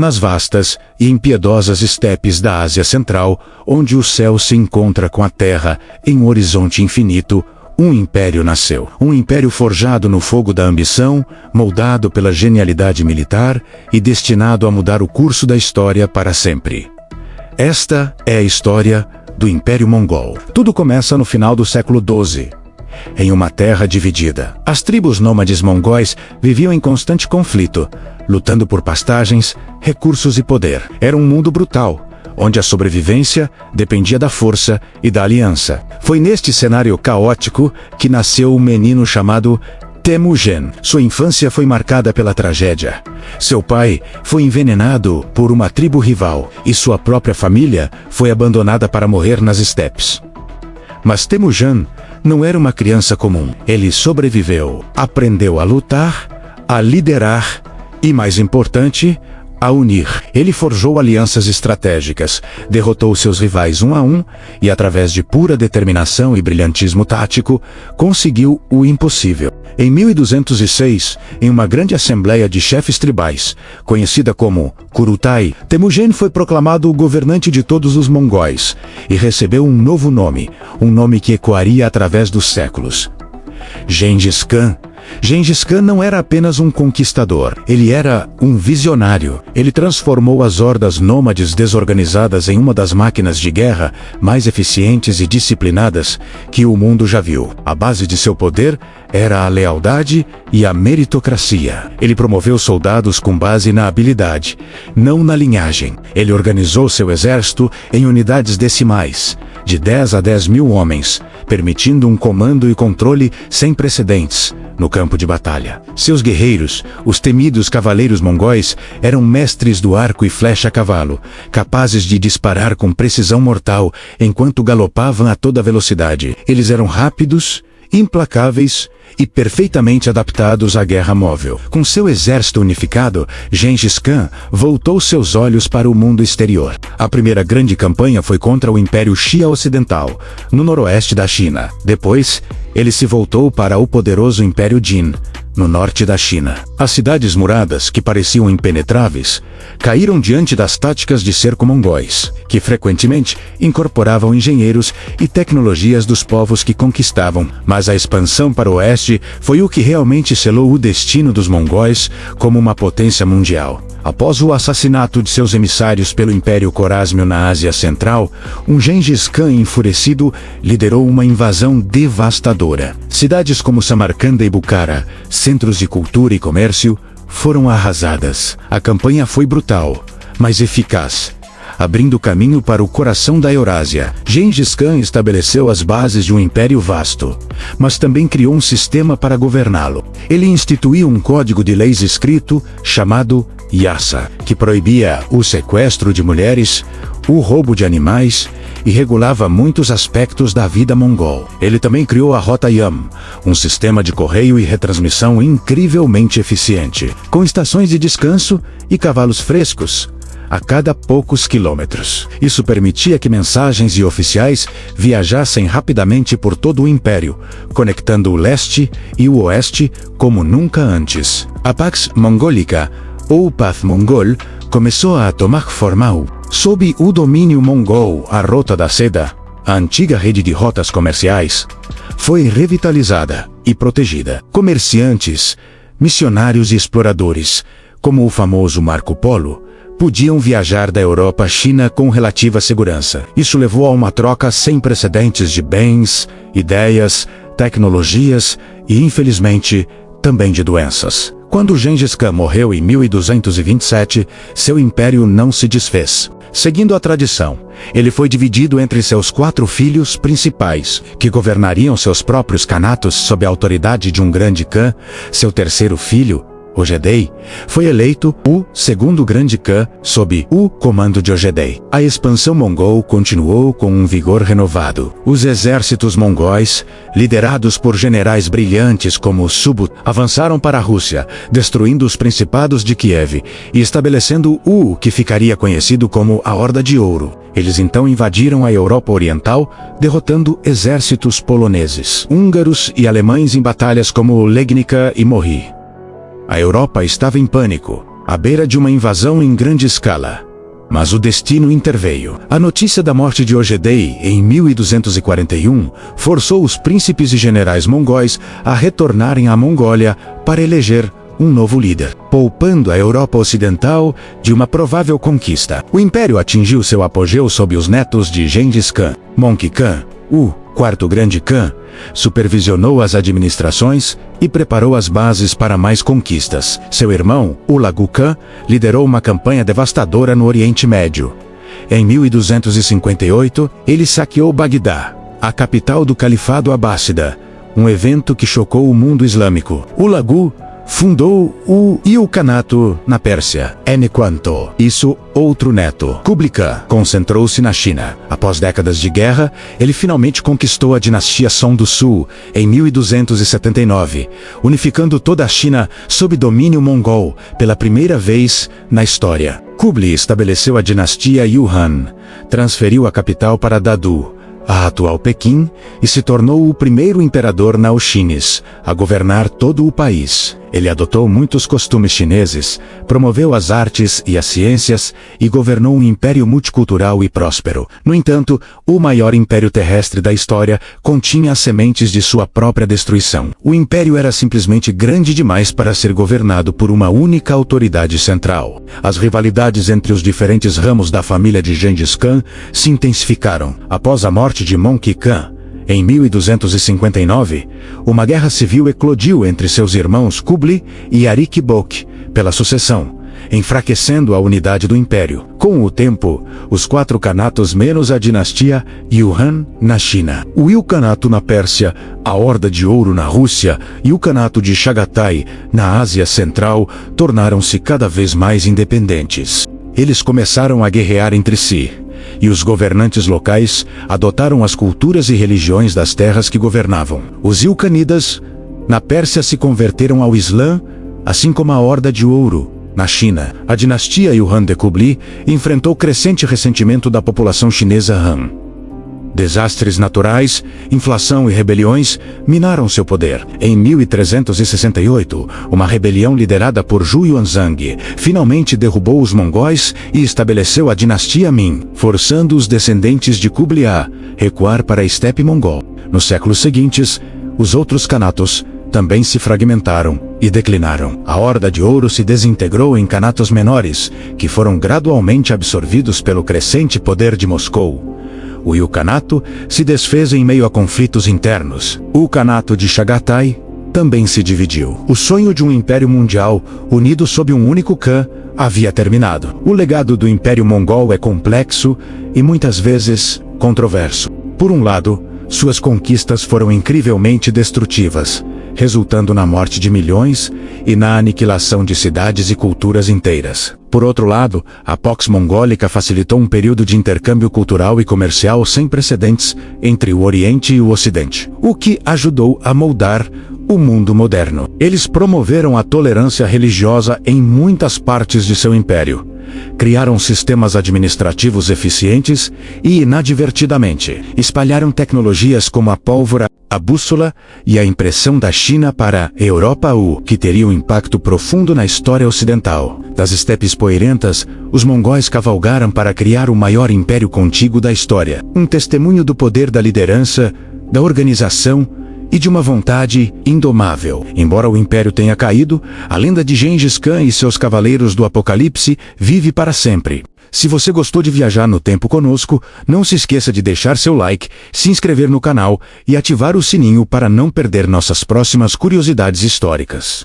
nas vastas e impiedosas estepes da Ásia Central, onde o céu se encontra com a terra em um horizonte infinito, um império nasceu. Um império forjado no fogo da ambição, moldado pela genialidade militar e destinado a mudar o curso da história para sempre. Esta é a história do Império Mongol. Tudo começa no final do século XII. Em uma terra dividida, as tribos nômades mongóis viviam em constante conflito, lutando por pastagens, recursos e poder. Era um mundo brutal, onde a sobrevivência dependia da força e da aliança. Foi neste cenário caótico que nasceu um menino chamado Temujin. Sua infância foi marcada pela tragédia. Seu pai foi envenenado por uma tribo rival e sua própria família foi abandonada para morrer nas estepes. Mas Temujin não era uma criança comum. Ele sobreviveu, aprendeu a lutar, a liderar e, mais importante, a unir. Ele forjou alianças estratégicas, derrotou seus rivais um a um e, através de pura determinação e brilhantismo tático, conseguiu o impossível. Em 1206, em uma grande assembleia de chefes tribais, conhecida como Kurutai, Temujin foi proclamado o governante de todos os mongóis e recebeu um novo nome, um nome que ecoaria através dos séculos: Gengis Khan. Gengis Khan não era apenas um conquistador, ele era um visionário. Ele transformou as hordas nômades desorganizadas em uma das máquinas de guerra mais eficientes e disciplinadas que o mundo já viu. A base de seu poder era a lealdade e a meritocracia. Ele promoveu soldados com base na habilidade, não na linhagem. Ele organizou seu exército em unidades decimais, de 10 a 10 mil homens, permitindo um comando e controle sem precedentes no campo de batalha. Seus guerreiros, os temidos cavaleiros mongóis, eram mestres do arco e flecha a cavalo, capazes de disparar com precisão mortal enquanto galopavam a toda velocidade. Eles eram rápidos, implacáveis e perfeitamente adaptados à guerra móvel. Com seu exército unificado, Gengis Khan voltou seus olhos para o mundo exterior. A primeira grande campanha foi contra o Império Xia Ocidental, no noroeste da China. Depois, ele se voltou para o poderoso Império Jin, no norte da China. As cidades muradas, que pareciam impenetráveis, caíram diante das táticas de cerco mongóis, que frequentemente incorporavam engenheiros e tecnologias dos povos que conquistavam. Mas a expansão para o oeste foi o que realmente selou o destino dos mongóis como uma potência mundial. Após o assassinato de seus emissários pelo Império Corásmio na Ásia Central, um Gengis Khan enfurecido liderou uma invasão devastadora. Cidades como Samarcanda e Bukhara, centros de cultura e comércio, foram arrasadas. A campanha foi brutal, mas eficaz, abrindo caminho para o coração da Eurásia. Gengis Khan estabeleceu as bases de um império vasto, mas também criou um sistema para governá-lo. Ele instituiu um código de leis escrito chamado Yasa, que proibia o sequestro de mulheres, o roubo de animais e regulava muitos aspectos da vida mongol. Ele também criou a Rota Yam, um sistema de correio e retransmissão incrivelmente eficiente, com estações de descanso e cavalos frescos a cada poucos quilômetros. Isso permitia que mensagens e oficiais viajassem rapidamente por todo o império, conectando o leste e o oeste como nunca antes. A Pax Mongolica, ou Path Mongol, começou a tomar forma. Sob o domínio mongol, a Rota da Seda, a antiga rede de rotas comerciais, foi revitalizada e protegida. Comerciantes, missionários e exploradores, como o famoso Marco Polo, podiam viajar da Europa à China com relativa segurança. Isso levou a uma troca sem precedentes de bens, ideias, tecnologias e, infelizmente, também de doenças. Quando Gengis Khan morreu em 1227, seu império não se desfez. Seguindo a tradição, ele foi dividido entre seus 4 filhos principais, que governariam seus próprios kanatos sob a autoridade de um grande Khan. Seu terceiro filho, Ogedei, foi eleito o segundo grande Khan sob o comando de Ogedei. A expansão mongol continuou com um vigor renovado. Os exércitos mongóis, liderados por generais brilhantes como Subut, avançaram para a Rússia, destruindo os principados de Kiev e estabelecendo o que ficaria conhecido como a Horda de Ouro. Eles então invadiram a Europa Oriental, derrotando exércitos poloneses, húngaros e alemães em batalhas como Legnica e Mory. A Europa estava em pânico. à beira de uma invasão em grande escala. Mas o destino interveio. A notícia da morte de Ogedei, em 1241, forçou os príncipes e generais mongóis a retornarem à Mongólia para eleger um novo líder, poupando a Europa Ocidental de uma provável conquista. O império atingiu seu apogeu sob os netos de Gengis Khan. Möngke Khan, o quarto grande Khan, supervisionou as administrações e preparou as bases para mais conquistas. Seu irmão, Hulagu Khan, liderou uma campanha devastadora no Oriente Médio. Em 1258, ele saqueou Bagdá, a capital do Califado Abássida, um evento que chocou o mundo islâmico. Hulagu fundou o Ilkhanato na Pérsia. Enquanto isso, outro neto, Kublai Khan, concentrou-se na China. Após décadas de guerra, ele finalmente conquistou a dinastia Song do Sul, em 1279, unificando toda a China sob domínio mongol pela primeira vez na história. Kublai estabeleceu a dinastia Yuan, transferiu a capital para Dadu, a atual Pequim, e se tornou o primeiro imperador naochines a governar todo o país. Ele adotou muitos costumes chineses, promoveu as artes e as ciências e governou um império multicultural e próspero. No entanto, o maior império terrestre da história continha as sementes de sua própria destruição. O império era simplesmente grande demais para ser governado por uma única autoridade central. As rivalidades entre os diferentes ramos da família de Gengis Khan se intensificaram. Após a morte de Möngke Khan, em 1259, uma guerra civil eclodiu entre seus irmãos Kublai e Arik Bok pela sucessão, enfraquecendo a unidade do império. Com o tempo, os quatro khanatos menos a dinastia Yuan na China, o Ilkhanato na Pérsia, a Horda de Ouro na Rússia e o Khanato de Chagatai na Ásia Central tornaram-se cada vez mais independentes. Eles começaram a guerrear entre si, e os governantes locais adotaram as culturas e religiões das terras que governavam. Os Ilkhanidas na Pérsia se converteram ao Islã, assim como a Horda de Ouro na China. A dinastia Yuan de Kublai enfrentou crescente ressentimento da população chinesa Han. Desastres naturais, inflação e rebeliões minaram seu poder. Em 1368, uma rebelião liderada por Zhu Yuanzhang finalmente derrubou os mongóis e estabeleceu a dinastia Ming, forçando os descendentes de Kublai a recuar para a estepe mongol. Nos séculos seguintes, os outros khanatos também se fragmentaram e declinaram. A Horda de Ouro se desintegrou em khanatos menores, que foram gradualmente absorvidos pelo crescente poder de Moscou. O Ilkhanato se desfez em meio a conflitos internos. O Khanato de Chagatai também se dividiu. O sonho de um império mundial, unido sob um único Khan, havia terminado. O legado do Império Mongol é complexo e muitas vezes controverso. Por um lado, suas conquistas foram incrivelmente destrutivas, resultando na morte de milhões e na aniquilação de cidades e culturas inteiras. Por outro lado, a Pax Mongólica facilitou um período de intercâmbio cultural e comercial sem precedentes entre o Oriente e o Ocidente, o que ajudou a moldar o mundo moderno. Eles promoveram a tolerância religiosa em muitas partes de seu império, criaram sistemas administrativos eficientes e, inadvertidamente, espalharam tecnologias como a pólvora, a bússola e a impressão da China para a Europa, o que teria um impacto profundo na história ocidental. Das estepes poeirentas, os mongóis cavalgaram para criar o maior império contíguo da história, um testemunho do poder da liderança, da organização e de uma vontade indomável. Embora o império tenha caído, a lenda de Gengis Khan e seus cavaleiros do Apocalipse vive para sempre. Se você gostou de viajar no tempo conosco, não se esqueça de deixar seu like, se inscrever no canal e ativar o sininho para não perder nossas próximas curiosidades históricas.